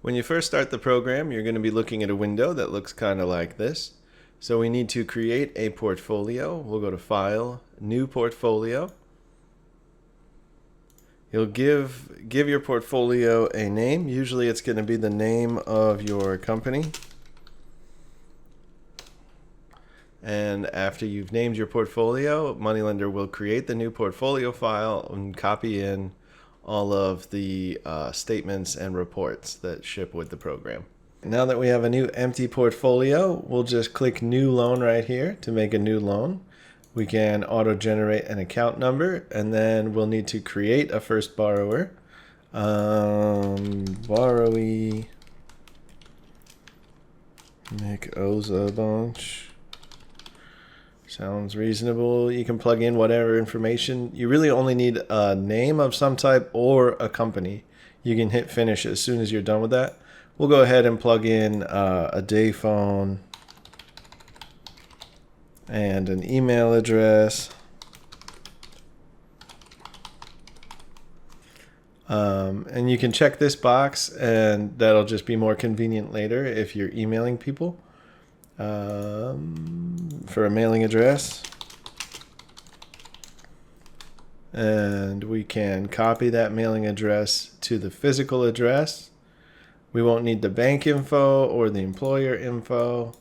When you first start the program, you're going to be looking at a window that looks kind of like this. So we need to create a portfolio. We'll go to File, New Portfolio. You'll give your portfolio a name. Usually it's going to be the name of your company. And after you've named your portfolio, Moneylender will create the new portfolio file and copy in all of the statements and reports that ship with the program. Now that we have a new empty portfolio, we'll just click New Loan right here to make a new loan. We can auto-generate an account number, and then we'll need to create a first borrower. Borrowee Nick owes a bunch. Sounds reasonable. You can plug in whatever information. You really only need a name of some type or a company. You can hit finish as soon as you're done with that. We'll go ahead and plug in a day phone and an email address. And you can check this box, and that'll just be more convenient later if you're emailing people. For a mailing address, and we can copy that mailing address to the physical address. We won't need the bank info or the employer info.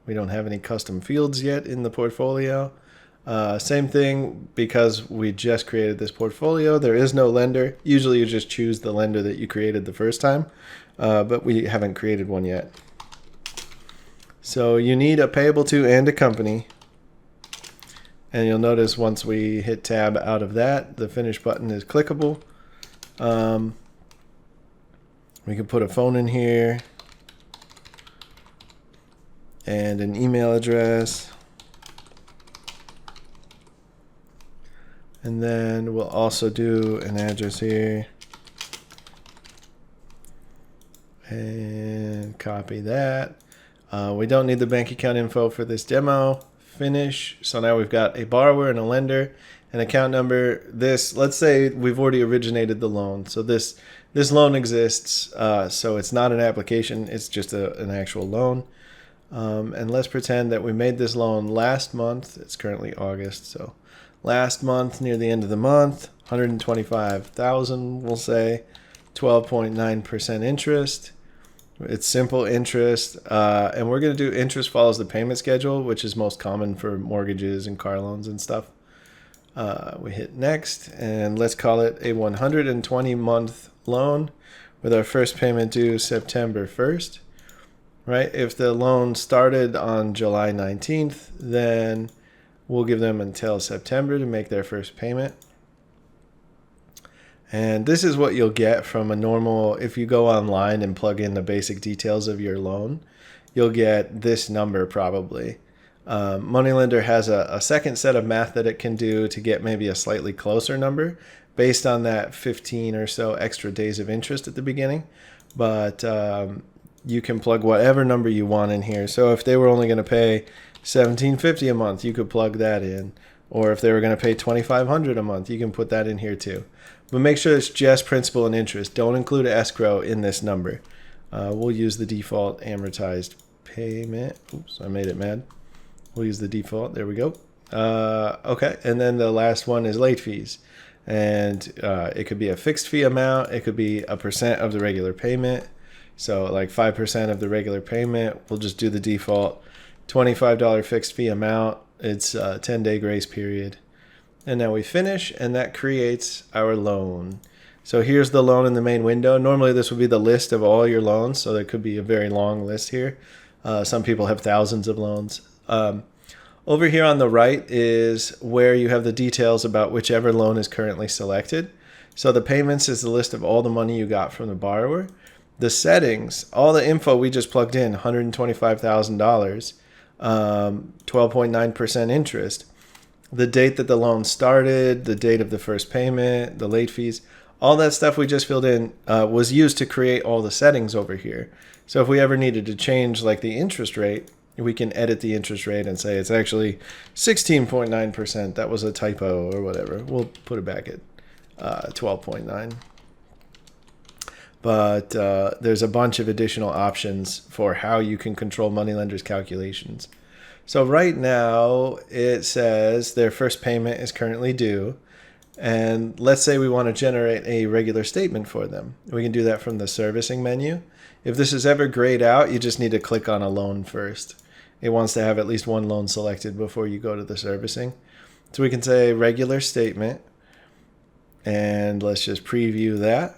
We don't have any custom fields yet in the portfolio. Same thing, because we just created this portfolio, there is no lender. Usually you just choose the lender that you created the first time, but we haven't created one yet. So you need a payable to and a company. And you'll notice once we hit tab out of that, the finish button is clickable. We can put a phone in here and an email address. And then we'll also do an address here. And copy that. We don't need the bank account info for this demo. Finish. So now we've got a borrower and a lender, an account number. This, let's say we've already originated the loan. So this loan exists. So it's not an application. It's just an actual loan. And let's pretend that we made this loan last month. It's currently August. So last month, near the end of the month, $125,000, we'll say, 12.9% interest. It's simple interest, and we're going to do interest follows the payment schedule, which is most common for mortgages and car loans and stuff. We hit next, and let's call it a 120-month loan with our first payment due September 1st. Right? If the loan started on July 19th, then we'll give them until September to make their first payment. And this is what you'll get from a normal, if you go online and plug in the basic details of your loan, you'll get this number probably. Moneylender has a second set of math that it can do to get maybe a slightly closer number based on that 15 or so extra days of interest at the beginning. But you can plug whatever number you want in here. So if they were only going to pay $1,750 a month, you could plug that in. Or if they were going to pay $2,500 a month, you can put that in here too. But make sure it's just principal and interest. Don't include escrow in this number. We'll use the default amortized payment. Oops, I made it mad. We'll use the default. There we go. Okay, and then the last one is late fees. And it could be a fixed fee amount. It could be a percent of the regular payment. So like 5% of the regular payment. We'll just do the default $25 fixed fee amount. It's a 10-day grace period. And now we finish, and that creates our loan. So here's the loan in the main window. Normally this would be the list of all your loans, so there could be a very long list here. Some people have thousands of loans. Over here on the right is where you have the details about whichever loan is currently selected. So the payments is the list of all the money you got from the borrower. The settings, all the info we just plugged in, $125,000, 12.9% interest. The date that the loan started, the date of the first payment, the late fees, all that stuff we just filled in was used to create all the settings over here. So if we ever needed to change like the interest rate, we can edit the interest rate and say it's actually 16.9%. That was a typo or whatever. We'll put it back at 12.9. but there's a bunch of additional options for how you can control moneylender's calculations. So right now it says their first payment is currently due. And let's say we want to generate a regular statement for them. We can do that from the servicing menu. If this is ever grayed out, you just need to click on a loan first. It wants to have at least one loan selected before you go to the servicing. So we can say regular statement. And let's just preview that.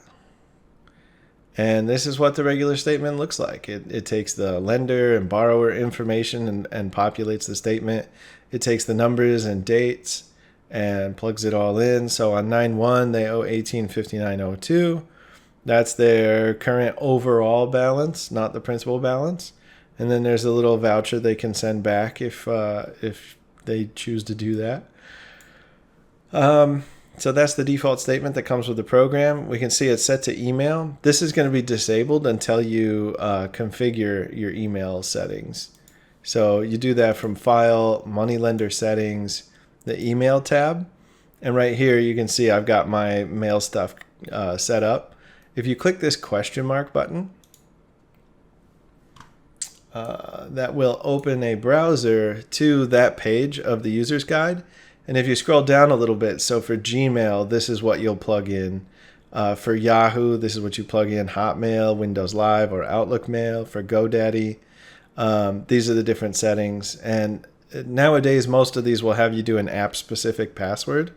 And this is what the regular statement looks like. It takes the lender and borrower information and populates the statement. It takes the numbers and dates and plugs it all in. So on 9/1, they owe $1859.02. That's their current overall balance, not the principal balance. And then there's a little voucher they can send back if they choose to do that. So that's the default statement that comes with the program. We can see it's set to email. This is going to be disabled until you configure your email settings. So you do that from File, Moneylender Settings, the Email tab. And right here you can see I've got my mail stuff set up. If you click this question mark button, that will open a browser to that page of the user's guide. And if you scroll down a little bit, so for Gmail, this is what you'll plug in. For Yahoo, this is what you plug in, Hotmail, Windows Live, or Outlook Mail. For GoDaddy, these are the different settings. And nowadays, most of these will have you do an app-specific password.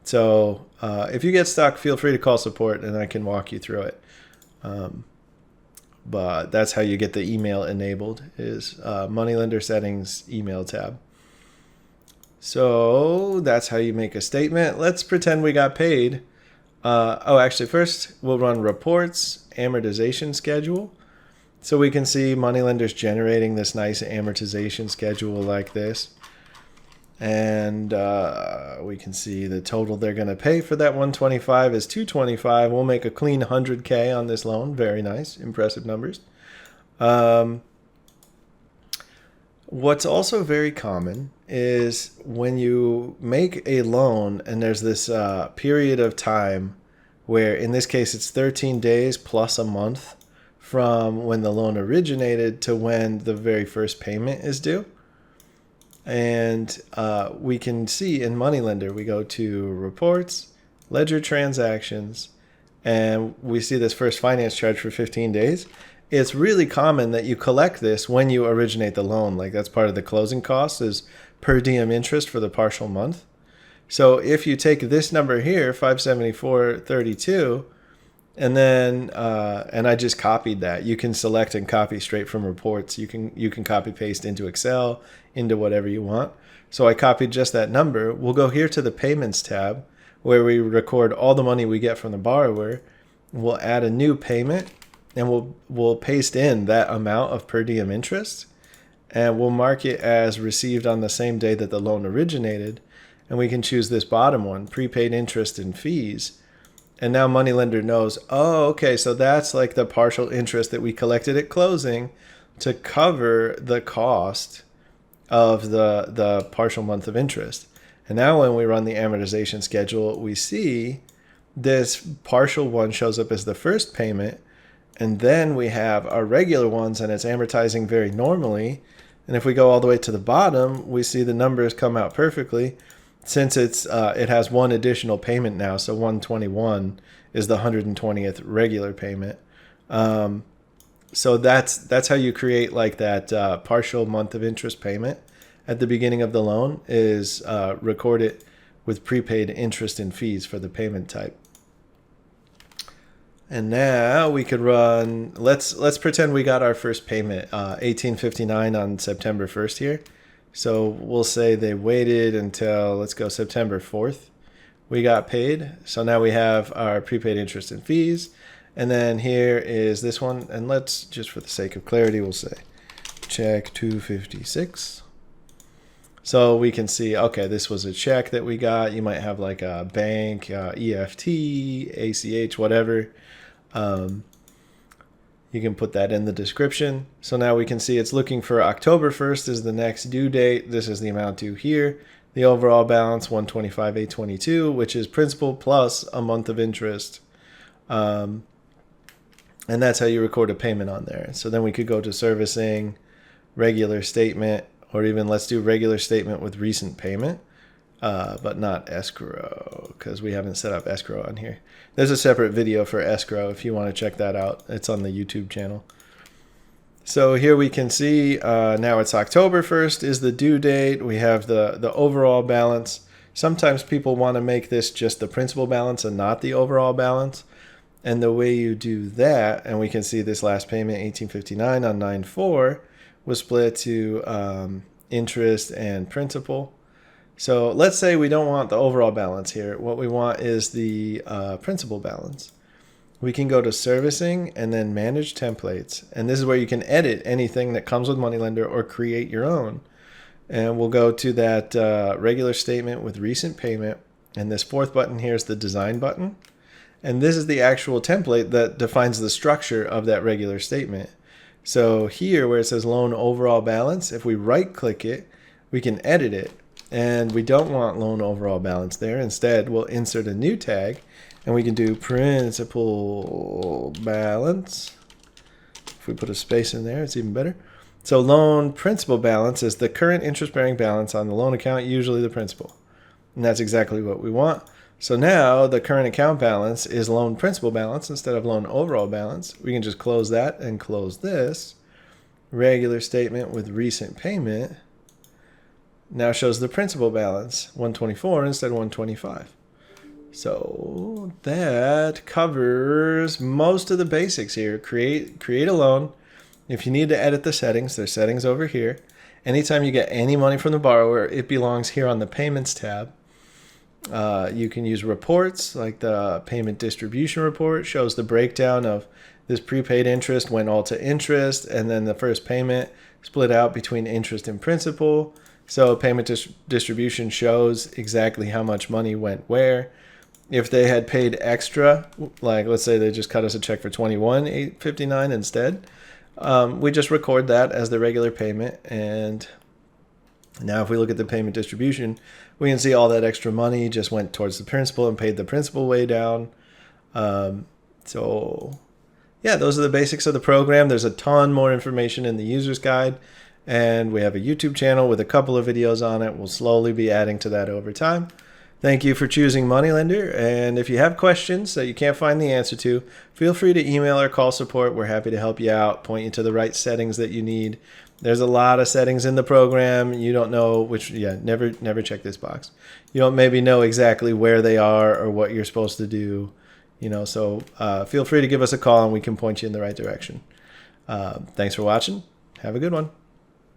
So if you get stuck, feel free to call support, and I can walk you through it. But that's how you get the email enabled, is Moneylender Settings Email tab. So that's how you make a statement. Let's pretend we got paid. Actually, first we'll run reports, amortization schedule. So we can see Moneylender's generating this nice amortization schedule like this. And we can see the total they're going to pay for that 125 is 225. We'll make a clean 100K on this loan. Very nice, impressive numbers. What's also very common is when you make a loan and there's this period of time where, in this case, it's 13 days plus a month from when the loan originated to when the very first payment is due. And we can see in Moneylender, we go to Reports, Ledger Transactions, and we see this first finance charge for 15 days. It's really common that you collect this when you originate the loan. Like, that's part of the closing costs, is per diem interest for the partial month. So if you take this number here, 574.32, and then and I just copied that. You can select and copy straight from reports. You can copy paste into Excel, into whatever you want. So I copied just that number. We'll go here to the Payments tab, where we record all the money we get from the borrower. We'll add a new payment, and we'll paste in that amount of per diem interest, and we'll mark it as received on the same day that the loan originated. And we can choose this bottom one, prepaid interest and fees. And now Moneylender knows, oh, okay, so that's like the partial interest that we collected at closing to cover the cost of the partial month of interest. And now when we run the amortization schedule, we see this partial one shows up as the first payment. And then we have our regular ones, and it's amortizing very normally. And if we go all the way to the bottom, we see the numbers come out perfectly. Since it has one additional payment now, so 121 is the 120th regular payment. So that's how you create like that partial month of interest payment at the beginning of the loan, is record it with prepaid interest and fees for the payment type. And now we could run, let's pretend we got our first payment, $1859 on September 1st here. So we'll say they waited until, let's go September 4th. We got paid. So now we have our prepaid interest and fees. And then here is this one. And let's, just for the sake of clarity, we'll say check 256. So we can see, okay, this was a check that we got. You might have like a bank, EFT, ACH, whatever. You can put that in the description. So now we can see it's looking for October 1st is the next due date. This is the amount due here. The overall balance, $125,822, which is principal plus a month of interest. And And that's how you record a payment on there. So then we could go to servicing, regular statement, or even let's do regular statement with recent payment, but not escrow because we haven't set up escrow on here. There's a separate video for escrow if you want to check that out. It's on the YouTube channel. So here we can see now it's October 1st is the due date. We have the overall balance. Sometimes people want to make this just the principal balance and not the overall balance. And the way you do that, and we can see this last payment, $18.59 on 9/4, was split to interest and principal. So let's say we don't want the overall balance here. What we want is the principal balance. We can go to servicing and then manage templates. And this is where you can edit anything that comes with Moneylender or create your own. And we'll go to that regular statement with recent payment. And this fourth button here is the design button. And this is the actual template that defines the structure of that regular statement. So here where it says loan overall balance, if we right click it, we can edit it. And we don't want loan overall balance there. Instead, we'll insert a new tag and we can do principal balance. If we put a space in there, it's even better. So loan principal balance is the current interest-bearing balance on the loan account, usually the principal. And that's exactly what we want. So now the current account balance is loan principal balance instead of loan overall balance. We can just close that and close this. Regular statement with recent payment now shows the principal balance, 124 instead of 125. So that covers most of the basics here. Create a loan. If you need to edit the settings, there's settings over here. Anytime you get any money from the borrower, it belongs here on the payments tab. You can use reports like the payment distribution report, shows the breakdown of this prepaid interest went all to interest, and then the first payment split out between interest and principal. So payment distribution shows exactly how much money went where. If they had paid extra, like let's say they just cut us a check for $21,859 instead, we just record that as the regular payment. And now if we look at the payment distribution, we can see all that extra money just went towards the principal and paid the principal way down. So yeah, those are the basics of the program. There's a ton more information in the user's guide. And we have a YouTube channel with a couple of videos on it. We'll slowly be adding to that over time. Thank you for choosing Moneylender. And if you have questions that you can't find the answer to, feel free to email or call support. We're happy to help you out, point you to the right settings that you need. There's a lot of settings in the program. You don't know which, never check this box. You don't maybe know exactly where they are or what you're supposed to do. So feel free to give us a call and we can point you in the right direction. Thanks for watching. Have a good one.